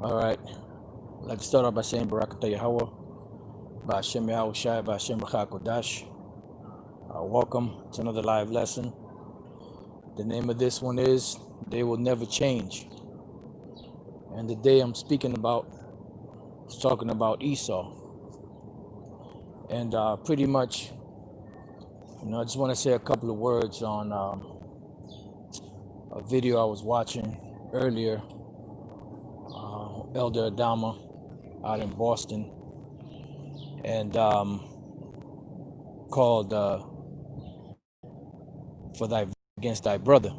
All right. I'd like to start off by saying Barakatah Yahweh, Ba'ashem Yahweh Shai, Ba'ashem B'chai Kodash. Welcome to another live lesson. The name of this one is They Will Never Change. And the day I'm speaking about is talking about Esau. And pretty much, I just want to say a couple of words on a video I was watching earlier, Elder Adama out in Boston, and called For Thy Against Thy Brother.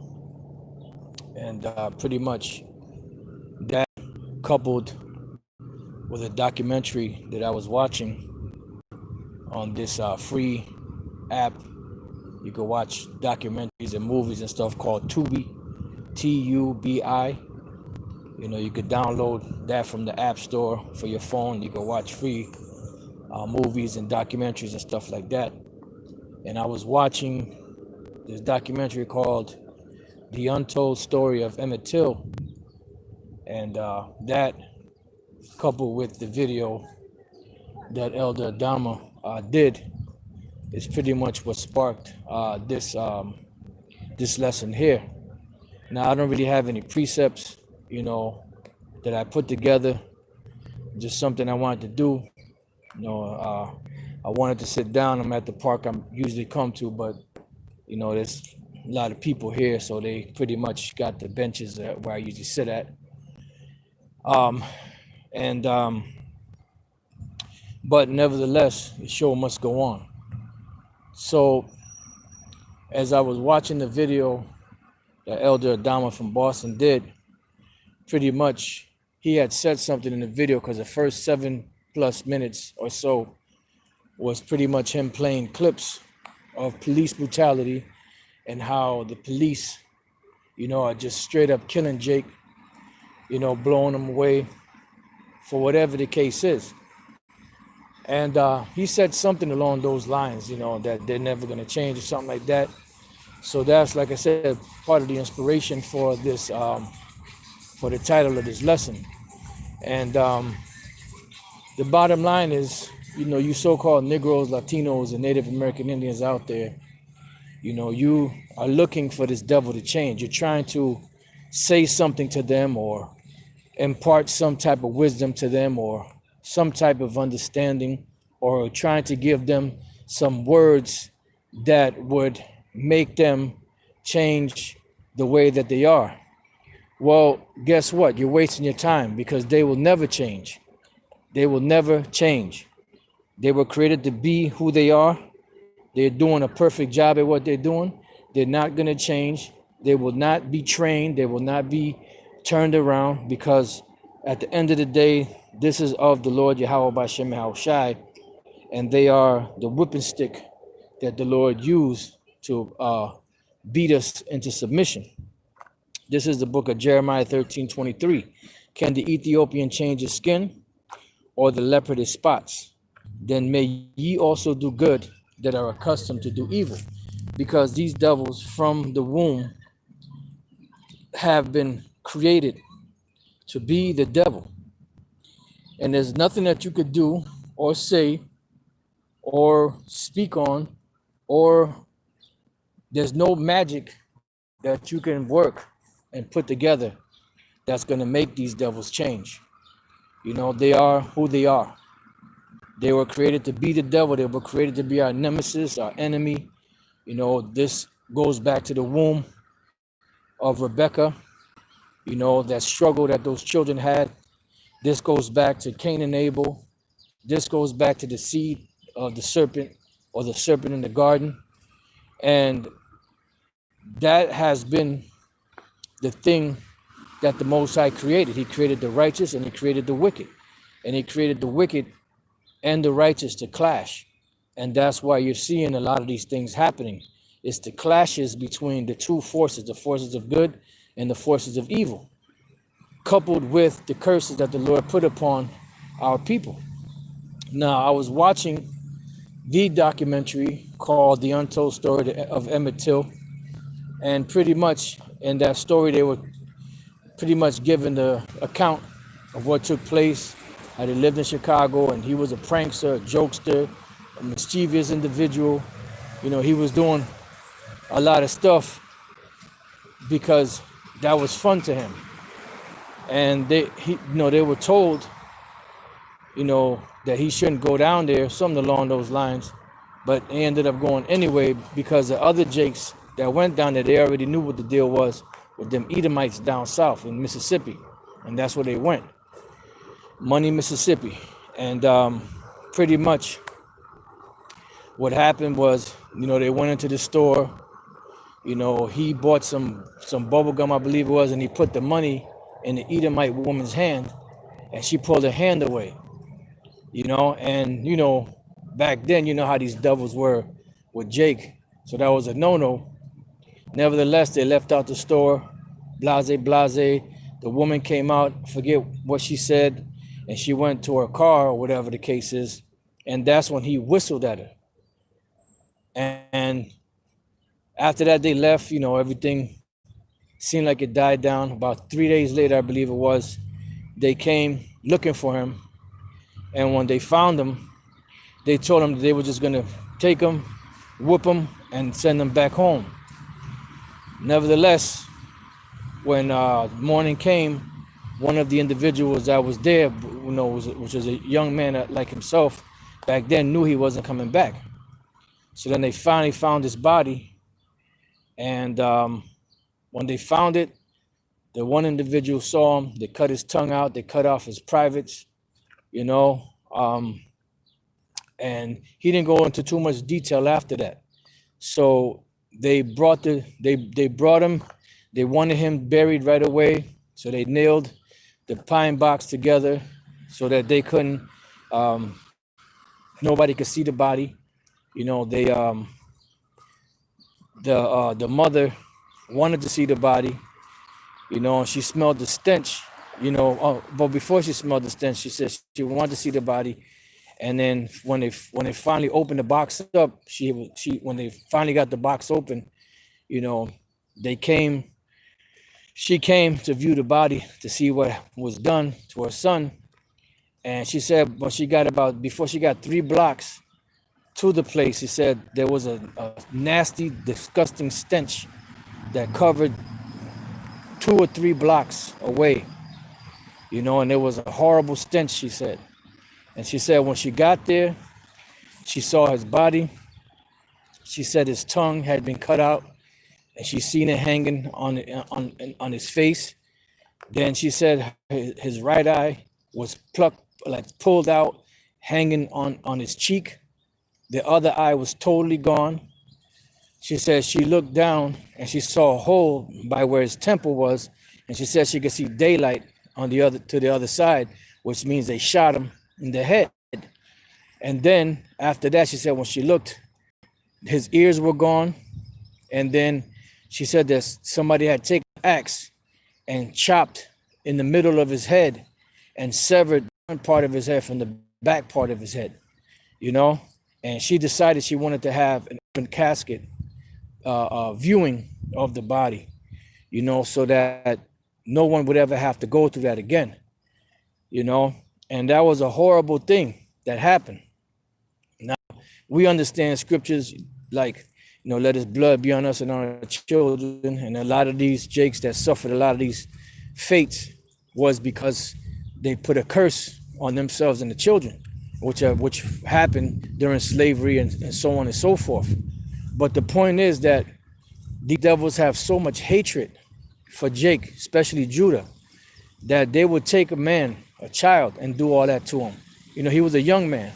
And pretty much that, coupled with a documentary that I was watching on this free app. You can watch documentaries and movies and stuff called Tubi, Tubi. You could download that from the app store for your phone. You can watch free movies and documentaries and stuff like that. And I was watching this documentary called The Untold Story of Emmett Till. And that, coupled with the video that Elder Adama did, is pretty much what sparked this lesson here. Now, I don't really have any precepts, that I put together. Just something I wanted to do. I wanted to sit down. I'm at the park I usually come to, but there's a lot of people here, so they pretty much got the benches where I usually sit at. But nevertheless, the show must go on. So, as I was watching the video that Elder Adama from Boston did, pretty much he had said something in the video, because the first 7+ minutes or so was pretty much him playing clips of police brutality and how the police, are just straight up killing Jake, blowing him away for whatever the case is. And he said something along those lines, that they're never going to change or something like that. So that's, like I said, part of the inspiration for this, for the title of this lesson. And the bottom line is, you so-called Negroes, Latinos, and Native American Indians out there, you are looking for this devil to change. You're trying to say something to them or impart some type of wisdom to them or some type of understanding, or trying to give them some words that would make them change the way that they are. Well, guess what? You're wasting your time, because they will never change. They will never change. They were created to be who they are. They're doing a perfect job at what they're doing. They're not going to change. They will not be trained. They will not be turned around, because at the end of the day, this is of the Lord Yahweh B'Shem Yahweh Shai, and they are the whipping stick that the Lord used to beat us into submission. This is the book of Jeremiah 13:23. Can the Ethiopian change his skin, or the leopard his spots? Then may ye also do good that are accustomed to do evil, because these devils from the womb have been created to be the devil. And there's nothing that you could do or say or speak on, or there's no magic that you can work and put together that's going to make these devils change. They are who they are. They were created to be the devil. They were created to be our nemesis, our enemy. This goes back to the womb of Rebecca, that struggle that those children had. This goes back to Cain and Abel. This goes back to the seed of the serpent, or the serpent in the garden. And that has been the thing that the Most High created. He created the righteous and he created the wicked. And he created the wicked and the righteous to clash. And that's why you're seeing a lot of these things happening. It's the clashes between the two forces, the forces of good and the forces of evil, coupled with the curses that the Lord put upon our people. Now, I was watching the documentary called The Untold Story of Emmett Till, and pretty much in that story, they were pretty much given the account of what took place, how they lived in Chicago, and he was a prankster, a jokester, a mischievous individual. You know, he was doing a lot of stuff because that was fun to him. And they were told, that he shouldn't go down there, something along those lines. But they ended up going anyway because the other Jakes that went down there, they already knew what the deal was with them Edomites down south in Mississippi. And that's where they went. Money, Mississippi. And pretty much what happened was, they went into the store. He bought some bubble gum, I believe it was, and he put the money in the Edomite woman's hand, and she pulled her hand away. And back then, how these devils were with Jake. So that was a no-no. Nevertheless, they left out the store, blase. The woman came out, forget what she said, and she went to her car or whatever the case is. And that's when he whistled at her. And after that, they left, everything seemed like it died down. About 3 days later, I believe it was, they came looking for him. And when they found him, they told him that they were just going to take him, whoop him, and send him back home. Nevertheless, when morning came, one of the individuals that was there, which was a young man like himself, back then knew he wasn't coming back. So then they finally found his body. And when they found it, the one individual saw him, they cut his tongue out, they cut off his privates, and he didn't go into too much detail after that. So they brought him, they wanted him buried right away. So they nailed the pine box together so that they couldn't, nobody could see the body. The mother wanted to see the body, and she smelled the stench, but before she smelled the stench, she said she wanted to see the body. And then when they finally opened the box up, when they finally got the box open, she came to view the body to see what was done to her son. And she said before she got 3 blocks to the place, she said there was a nasty, disgusting stench that covered 2 or 3 blocks away, and there was a horrible stench, she said. And she said when she got there, she saw his body. She said his tongue had been cut out, and she seen it hanging on his face. Then she said his right eye was pulled out, hanging on his cheek. The other eye was totally gone. She said she looked down and she saw a hole by where his temple was, and she said she could see daylight to the other side, which means they shot him in the head. And then after that, she said when she looked, his ears were gone. And then she said that somebody had taken an axe and chopped in the middle of his head and severed one part of his head from the back part of his head, and she decided she wanted to have an open casket viewing of the body, so that no one would ever have to go through that again, and that was a horrible thing that happened. Now, we understand scriptures like, let his blood be on us and on our children. And a lot of these Jakes that suffered a lot of these fates was because they put a curse on themselves and the children, which happened during slavery and so on and so forth. But the point is that these devils have so much hatred for Jake, especially Judah, that they would take a child, and do all that to him. He was a young man.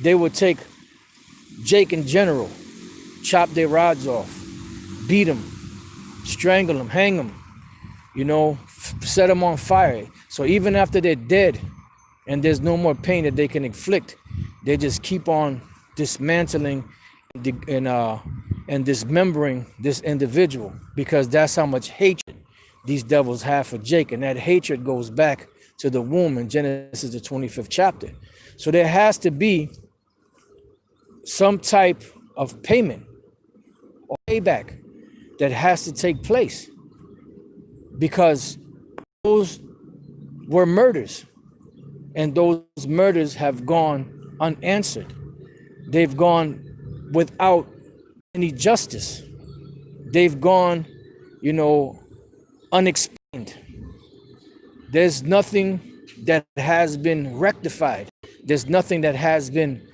They would take Jake in general, chop their rods off, beat him, strangle him, hang him, set them on fire. So even after they're dead and there's no more pain that they can inflict, they just keep on dismantling and dismembering this individual, because that's how much hatred these devils have for Jake. And that hatred goes back to the womb in Genesis, the 25th chapter. So there has to be some type of payment or payback that has to take place, because those were murders, and those murders have gone unanswered. They've gone without any justice. They've gone, unexplained. There's nothing that has been rectified. There's nothing that has been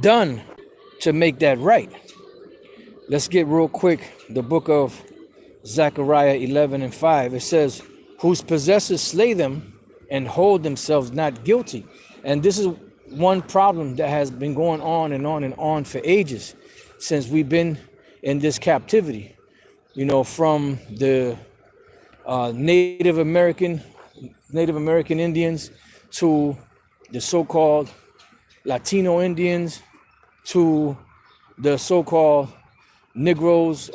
done to make that right. Let's get real quick the book of Zechariah 11:5. It says, whose possessors slay them and hold themselves not guilty. And this is one problem that has been going on and on and on for ages, since we've been in this captivity, from the Native American Indians to the so-called Latino Indians to the so-called Negroes,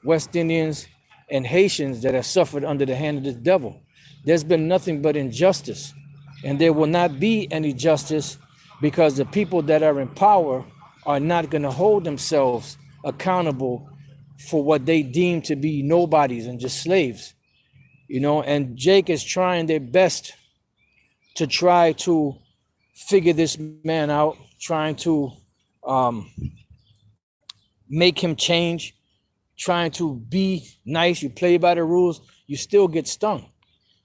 West Indians, and Haitians that have suffered under the hand of the devil. There's been nothing but injustice, and there will not be any justice because the people that are in power are not going to hold themselves accountable for what they deem to be nobodies and just slaves. And Jake is trying their best to try to figure this man out, trying to make him change, trying to be nice. You play by the rules, you still get stung.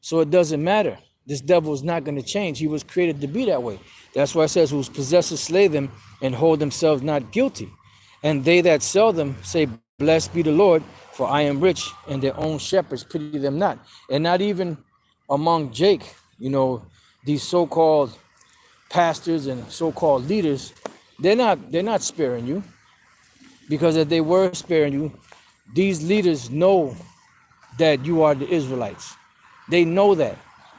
So it doesn't matter. This devil is not going to change. He was created to be that way. That's why it says, whose possessors slay them and hold themselves not guilty. And they that sell them say, blessed be the Lord, for I am rich, and their own shepherds pity them not. And not even among Jake, these so-called pastors and so-called leaders, they're not sparing you. Because if they were sparing you, these leaders know that you are the Israelites. They know that.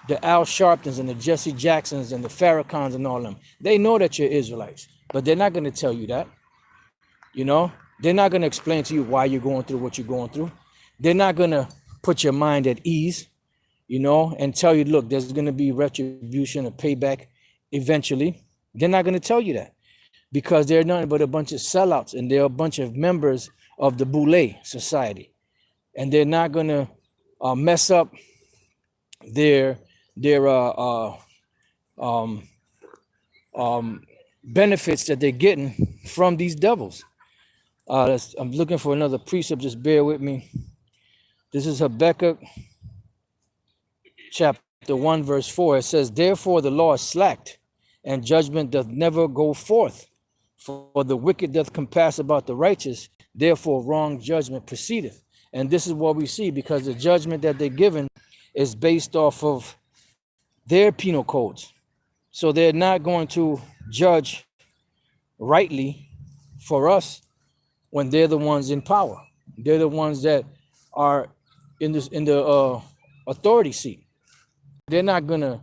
The Al Sharptons and the Jesse Jacksons and the Farrakhans and all them, they know that you're Israelites, but they're not going to tell you that. They're not going to explain to you why you're going through what you're going through. They're not going to put your mind at ease, and tell you, look, there's going to be retribution or payback eventually. They're not going to tell you that because they're nothing but a bunch of sellouts, and they're a bunch of members of the Boule Society. And they're not going to mess up their benefits that they're getting from these devils. I'm looking for another precept. Just bear with me. This is Habakkuk chapter 1, verse 4. It says, therefore the law is slacked, and judgment doth never go forth. For the wicked doth compass about the righteous, therefore wrong judgment proceedeth. And this is what we see, because the judgment that they're given is based off of their penal codes. So they're not going to judge rightly for us when they're the ones in power. They're the ones that are in the authority seat. They're not gonna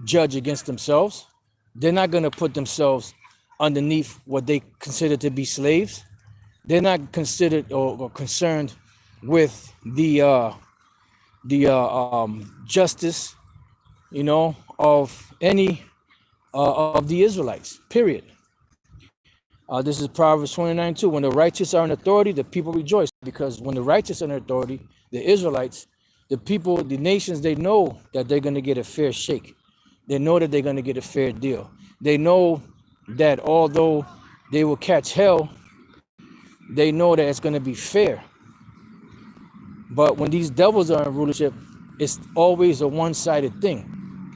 judge against themselves. They're not gonna put themselves underneath what they consider to be slaves. They're not considered or concerned with the justice, of any of the Israelites, period. This is Proverbs 29:2. When the righteous are in authority, the people rejoice. Because when the righteous are in authority, the Israelites, the people, the nations, they know that they're going to get a fair shake. They know that they're going to get a fair deal. They know that although they will catch hell, they know that it's going to be fair. But when these devils are in rulership, it's always a one-sided thing.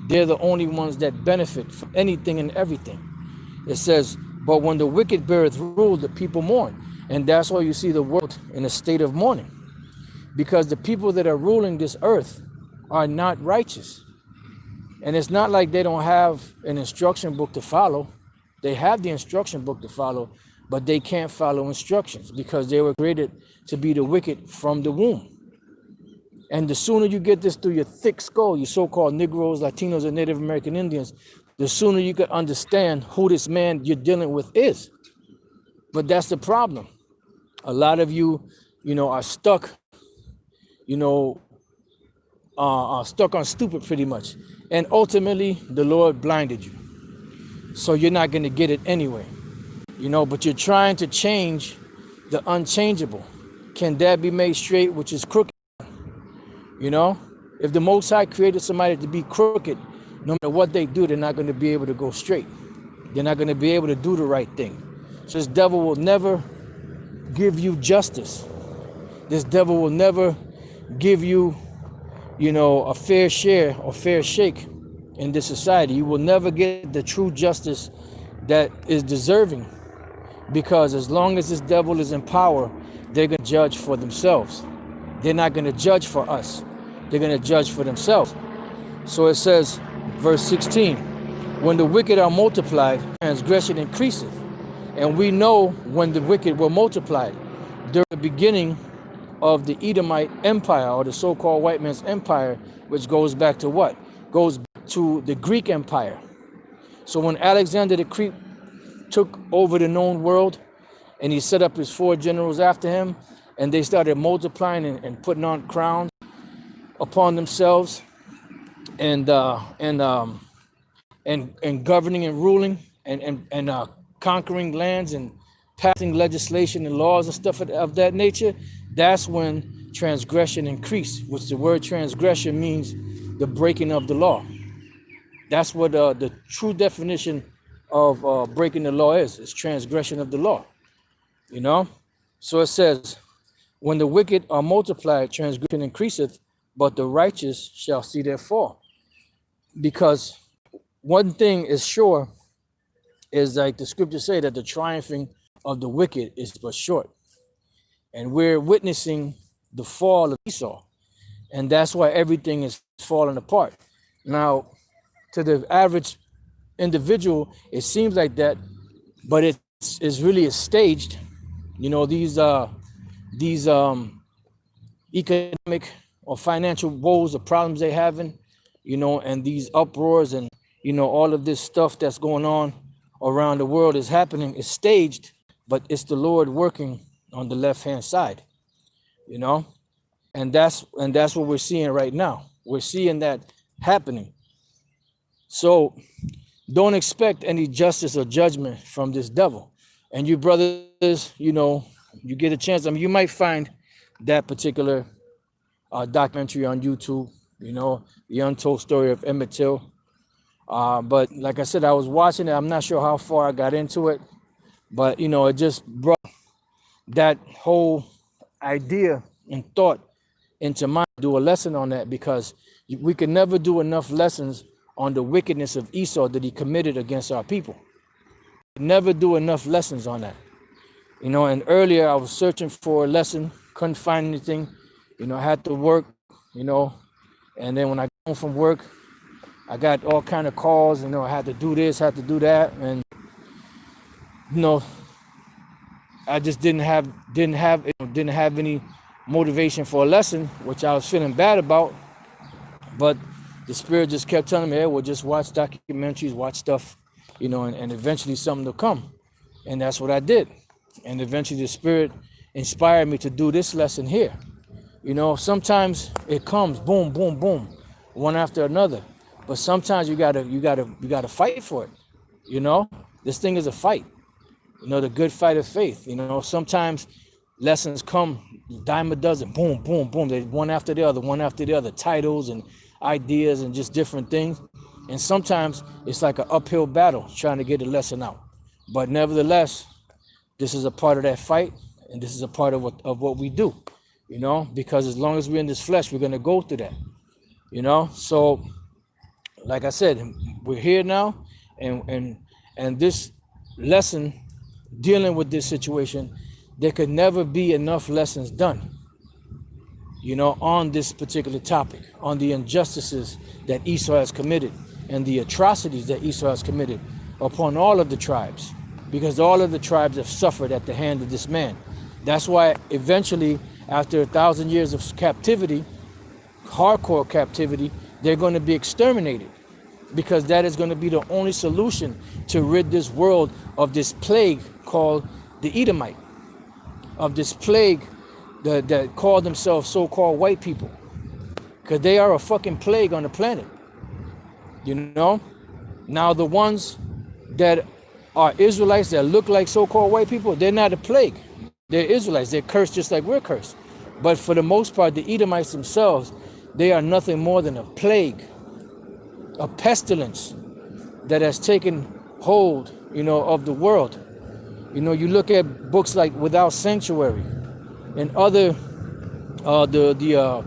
They're the only ones that benefit from anything and everything. It says, but when the wicked beareth rule, the people mourn. And that's why you see the world in a state of mourning. Because the people that are ruling this earth are not righteous. And it's not like they don't have an instruction book to follow. They have the instruction book to follow, but they can't follow instructions because they were created to be the wicked from the womb. And the sooner you get this through your thick skull, you so-called Negroes, Latinos, and Native American Indians, the sooner you can understand who this man you're dealing with is. But that's the problem. A lot of you, are stuck, are stuck on stupid pretty much. And ultimately, the Lord blinded you. So you're not going to get it anyway. But you're trying to change the unchangeable. can that be made straight, which is crooked? You know, if the Most High created somebody to be crooked, no matter what they do, they're not going to be able to go straight. They're not going to be able to do the right thing. So this devil will never give you justice. This devil will never give you, a fair share or fair shake in this society. You will never get the true justice that is deserving, because as long as this devil is in power, they're going to judge for themselves. They're not going to judge for us. They're going to judge for themselves. So it says, verse 16, when the wicked are multiplied, transgression increaseth. And we know when the wicked were multiplied during the beginning of the Edomite Empire, or the so-called white man's empire, which goes back to what? Goes back to the Greek Empire. So when Alexander the Great took over the known world, and he set up his 4 generals after him, and they started multiplying and putting on crowns upon themselves, and governing and ruling and conquering lands and passing legislation and laws and stuff of that nature, that's when transgression increased, which the word transgression means the breaking of the law. That's what the true definition of breaking the law is. It's transgression of the law, So it says, when the wicked are multiplied, transgression increaseth, but the righteous shall see their fall. Because one thing is sure, is like the scriptures say, that the triumphing of the wicked is but short. And we're witnessing the fall of Esau. And that's why everything is falling apart. Now, to the average individual, it seems like that, but it's really staged. These economic or financial woes or problems they having, and these uproars and, all of this stuff that's going on around the world is happening, is staged, but it's the Lord working on the left-hand side, and that's what we're seeing right now. We're seeing that happening. So don't expect any justice or judgment from this devil. And you brothers, you get a chance. You might find that particular documentary on YouTube, the untold story of Emmett Till. But like I said, I was watching it. I'm not sure how far I got into it, but it just brought that whole idea and thought into mind. Do a lesson on that, because we can never do enough lessons on the wickedness of Esau that he committed against our people. Never do enough lessons on that. And earlier I was searching for a lesson, couldn't find anything. I had to work, and then when I got home from work, I got all kind of calls, I had to do this, had to do that, and I just didn't have any motivation for a lesson, which I was feeling bad about. But the Spirit just kept telling me, hey, well, just watch documentaries, watch stuff, and eventually something will come. And that's what I did. And eventually the Spirit inspired me to do this lesson here. Sometimes it comes boom, boom, boom, one after another. But sometimes you gotta fight for it. This thing is a fight. The good fight of faith. Sometimes lessons come dime a dozen, boom, boom, boom. They one after the other, titles and ideas and just different things. And sometimes it's like an uphill battle trying to get a lesson out. But nevertheless, this is a part of that fight, and this is a part of what we do. Because as long as we're in this flesh, we're gonna go through that. So like I said, we're here now, and this lesson dealing with this situation, there could never be enough lessons done, on this particular topic, on the injustices that Esau has committed and the atrocities that Esau has committed upon all of the tribes, because all of the tribes have suffered at the hand of this man. That's why eventually, after 1,000 years of captivity, hardcore captivity, they're going to be exterminated, because that is going to be the only solution to rid this world of this plague called the Edomite, of this plague that call themselves so-called white people, because they are a fucking plague on the planet. Now the ones that are Israelites that look like so-called white people, they're not a plague. They're Israelites. They're cursed just like we're cursed. But for the most part, the Edomites themselves, they are nothing more than a plague, a pestilence that has taken hold, of the world. You look at books like Without Sanctuary and other, the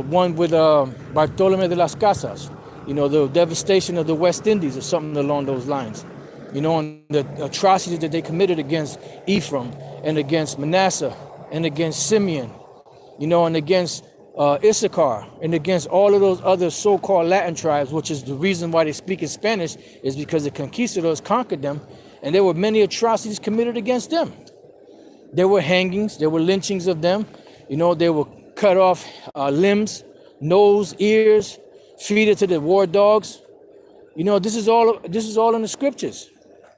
one with Bartolome de las Casas, the devastation of the West Indies or something along those lines. And the atrocities that they committed against Ephraim and against Manasseh and against Simeon, and against Issachar and against all of those other so-called Latin tribes, which is the reason why they speak in Spanish, is because the conquistadors conquered them, and there were many atrocities committed against them. There were hangings, there were lynchings of them, they were cut off limbs, nose, ears, feed it to the war dogs. This is all in the scriptures.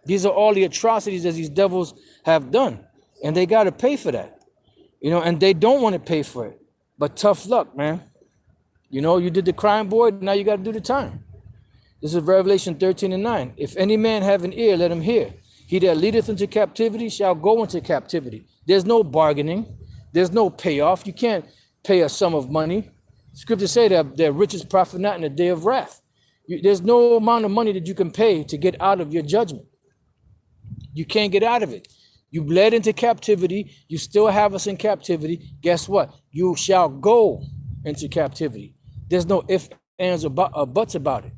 These are all the atrocities that these devils have done, and they got to pay for that. And they don't want to pay for it. But tough luck, man. You did the crime, boy, now you got to do the time. This is Revelation 13:9. If any man have an ear, let him hear. He that leadeth into captivity shall go into captivity. There's no bargaining. There's no payoff. You can't pay a sum of money. Scriptures say that their riches profit not in the day of wrath. There's no amount of money that you can pay to get out of your judgment. You can't get out of it. You bled into captivity. You still have us in captivity. Guess what? You shall go into captivity. There's no ifs, ands, or buts about it.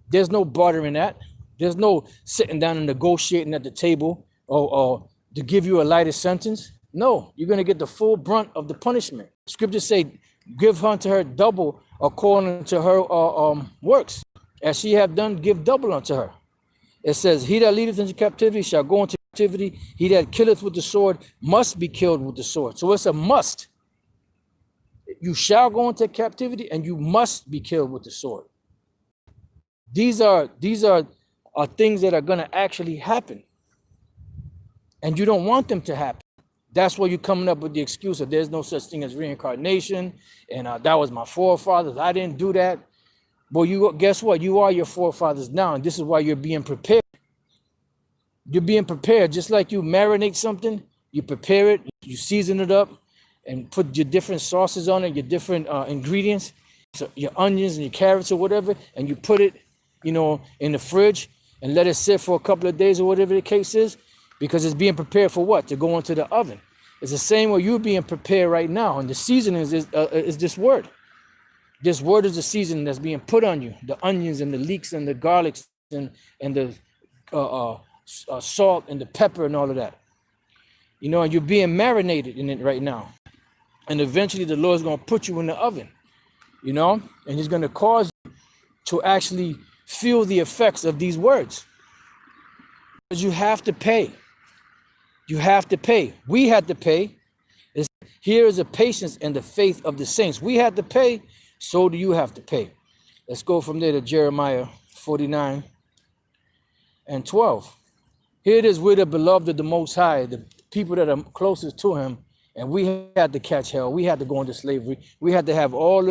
There's no bartering that. There's no sitting down and negotiating at the table or to give you a lighter sentence. No, you're going to get the full brunt of the punishment. Scriptures say, give unto her double according to her works. As she have done, give double unto her. It says, he that leadeth into captivity shall go into captivity. He that killeth with the sword must be killed with the sword. So it's a must. You shall go into captivity and you must be killed with the sword. These are things that are going to actually happen. And you don't want them to happen. That's why you're coming up with the excuse of there's no such thing as reincarnation. And that was my forefathers. I didn't do that. Well, guess what? You are your forefathers now. And this is why you're being prepared. You're being prepared. Just like you marinate something, you prepare it, you season it up, and put your different sauces on it, your different ingredients, so your onions and your carrots or whatever, and you put it, in the fridge and let it sit for a couple of days or whatever the case is, because it's being prepared for what? To go into the oven. It's the same way you're being prepared right now. And the seasoning is this word. This word is the seasoning that's being put on you. The onions and the leeks and the garlics and the salt and the pepper and all of that. And you're being marinated in it right now. And eventually the Lord's going to put you in the oven, and he's going to cause you to actually feel the effects of these words. Because you have to pay. You have to pay. We had to pay. Here is the patience and the faith of the saints. We had to pay, so do you have to pay. Let's go from there to Jeremiah 49:12. Here it is, we're the beloved of the Most High, the people that are closest to him, and we had to catch hell. We had to go into slavery. We had to have all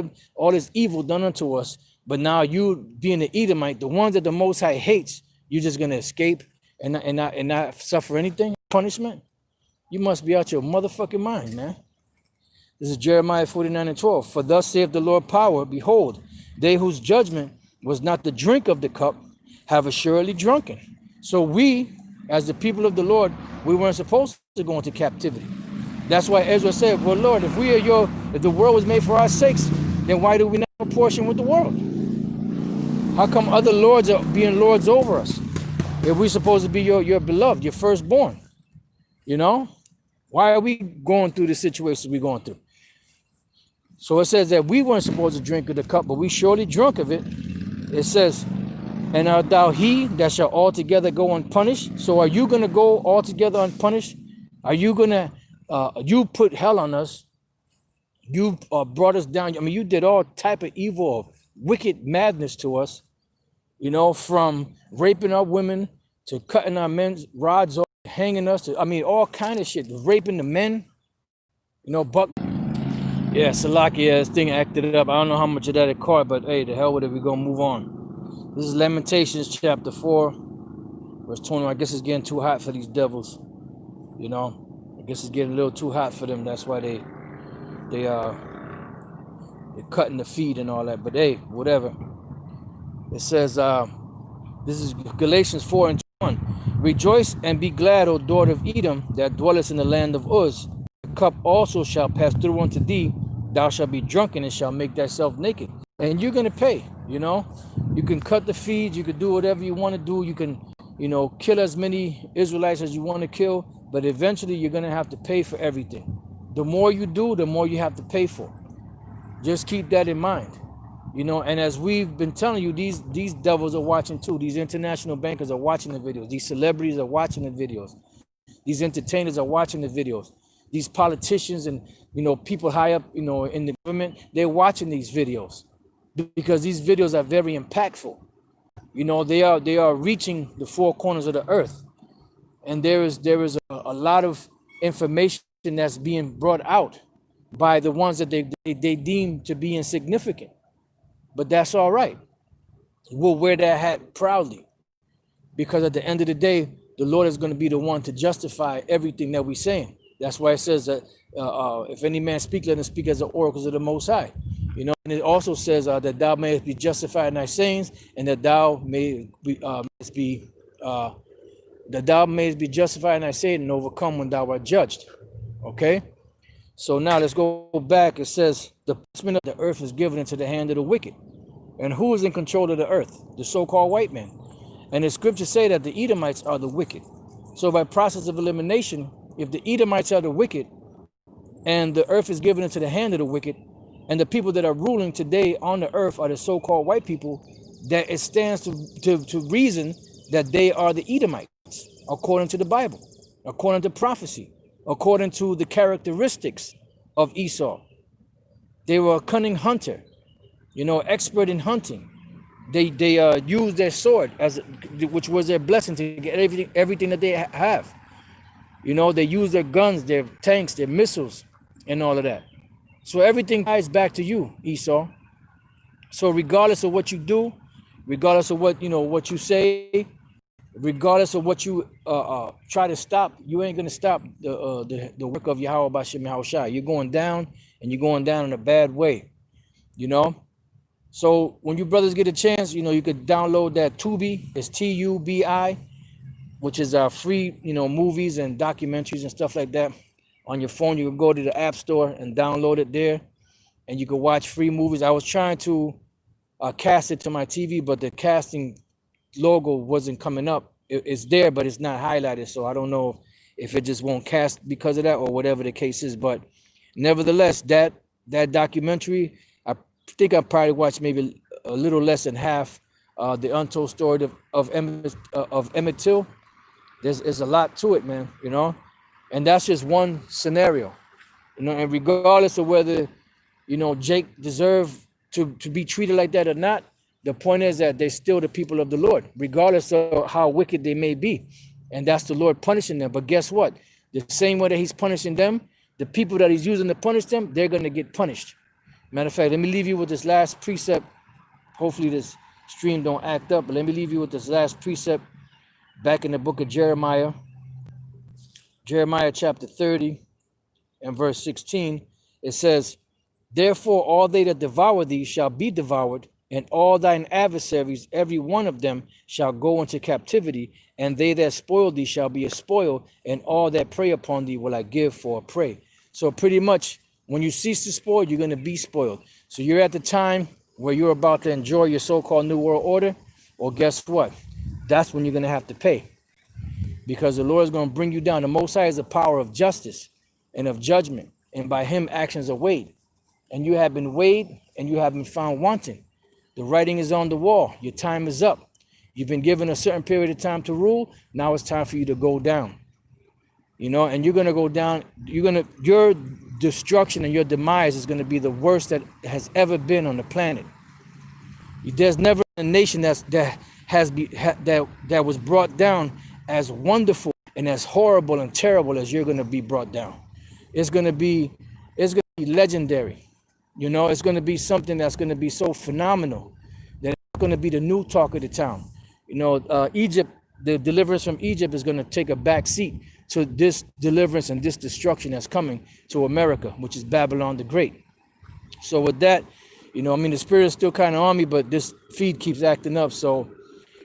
this evil done unto us. But now you being an Edomite, the ones that the Most High hates, you're just gonna escape and not suffer anything, punishment. You must be out your motherfucking mind, man. This is Jeremiah 49:12. For thus saith the Lord power, behold, they whose judgment was not the drink of the cup have assuredly drunken. So we, as the people of the Lord, we weren't supposed to go into captivity. That's why Ezra said, well, Lord, if the world was made for our sakes, then why do we not have a portion with the world? How come other lords are being lords over us? If we're supposed to be your beloved, your firstborn, Why are we going through the situations we're going through? So it says that we weren't supposed to drink of the cup, but we surely drunk of it. It says, and art thou he that shall altogether go unpunished? So are you going to go altogether unpunished? Are you going to, you put hell on us. You brought us down. I mean, you did all type of evil, wicked madness to us, from raping our women to cutting our men's rods off, hanging us to, all kind of shit, raping the men, Buck. Yeah, Salakia, this thing acted up. I don't know how much of that it caught, but hey, the hell with it, we're going to move on. This is Lamentations chapter 4, verse 20. I guess it's getting too hot for these devils, I guess it's getting a little too hot for them. That's why they they're cutting the feed and all that. But hey, whatever. It says this is Galatians 4:1. Rejoice and be glad, O daughter of Edom, that dwellest in the land of Uz. The cup also shall pass through unto thee. Thou shalt be drunken and shalt make thyself naked. And you're gonna pay. You know, you can cut the feed. You can do whatever you want to do. You can, you know, kill as many Israelites as you want to kill. But eventually, you're gonna have to pay for everything. The more you do, the more you have to pay for. Just keep that in mind. You know, and as we've been telling you, these devils are watching too. These international bankers are watching the videos. These celebrities are watching the videos. These entertainers are watching the videos. These politicians and, you know, people high up, you know, in the government, they're watching these videos because these videos are very impactful. You know, they are reaching the four corners of the earth, and there is a lot of information that's being brought out by the ones that they deem to be insignificant. But that's all right. We'll wear that hat proudly, because at the end of the day, the Lord is going to be the one to justify everything that we're saying. That's why it says that if any man speak, let him speak as the oracles of the Most High. You know, and it also says that thou mayest be justified in thy sayings, and that thou mayest be justified in thy saying and overcome when thou art judged. Okay. So now let's go back. It says the punishment of the earth is given into the hand of the wicked. And who is in control of the earth? The so-called white man. And the scriptures say that the Edomites are the wicked. So by process of elimination, if the Edomites are the wicked and the earth is given into the hand of the wicked, and the people that are ruling today on the earth are the so-called white people, that it stands to reason that they are the Edomites, according to the Bible, according to prophecy, according to the characteristics of Esau. They were a cunning hunter, you know, expert in hunting. They used their sword which was their blessing to get everything that they have. You know, they use their guns, their tanks, their missiles, and all of that. So everything ties back to you, Esau. So regardless of what you do, regardless of what you say, regardless of what you try to stop, you ain't gonna stop the work of Yahweh B'Shem Yahushua. You're going down, and you're going down in a bad way, you know. So when you brothers get a chance, you know, you could download that Tubi. It's TUBI, which is free, you know, movies and documentaries and stuff like that on your phone. You can go to the App Store and download it there, and you can watch free movies. I was trying to cast it to my TV, but the casting logo wasn't coming up. It's there, but it's not highlighted, so I don't know if it just won't cast because of that or whatever the case is. But nevertheless, that documentary, I think I probably watched maybe a little less than half. The untold story of Emmett Till. There's a lot to it, man, you know, and that's just one scenario, you know. And regardless of whether, you know, Jake deserved to be treated like that or not, the point is that they're still the people of the Lord, regardless of how wicked they may be. And that's the Lord punishing them. But guess what? The same way that he's punishing them, the people that he's using to punish them, they're going to get punished. Matter of fact, let me leave you with this last precept. Hopefully this stream don't act up, but let me leave you with this last precept back in the book of Jeremiah. Jeremiah chapter 30 and verse 16. It says, therefore all they that devour thee shall be devoured, and all thine adversaries, every one of them, shall go into captivity, and they that spoil thee shall be a spoil, and all that prey upon thee will I give for a prey. So pretty much, when you cease to spoil, you're going to be spoiled. So you're at the time where you're about to enjoy your so-called New World Order, well, guess what? That's when you're going to have to pay, because the Lord is going to bring you down. The Most High is the power of justice and of judgment, and by him actions are weighed. And you have been weighed, and you have been found wanting. The writing is on the wall. Your time is up. You've been given a certain period of time to rule. Now it's time for you to go down. You know, and you're going to go down. Your destruction and your demise is going to be the worst that has ever been on the planet. There's never a nation that was brought down as wonderful and as horrible and terrible as you're going to be brought down. It's going to be legendary. You know, it's going to be something that's going to be so phenomenal that it's going to be the new talk of the town. You know, Egypt, the deliverance from Egypt is going to take a back seat to this deliverance and this destruction that's coming to America, which is Babylon the Great. So with that, the spirit is still kind of on me, but this feed keeps acting up. So,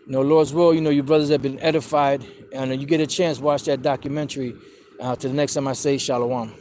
Lord's will, you brothers have been edified, and you get a chance, watch that documentary. Till the next time I say shalom.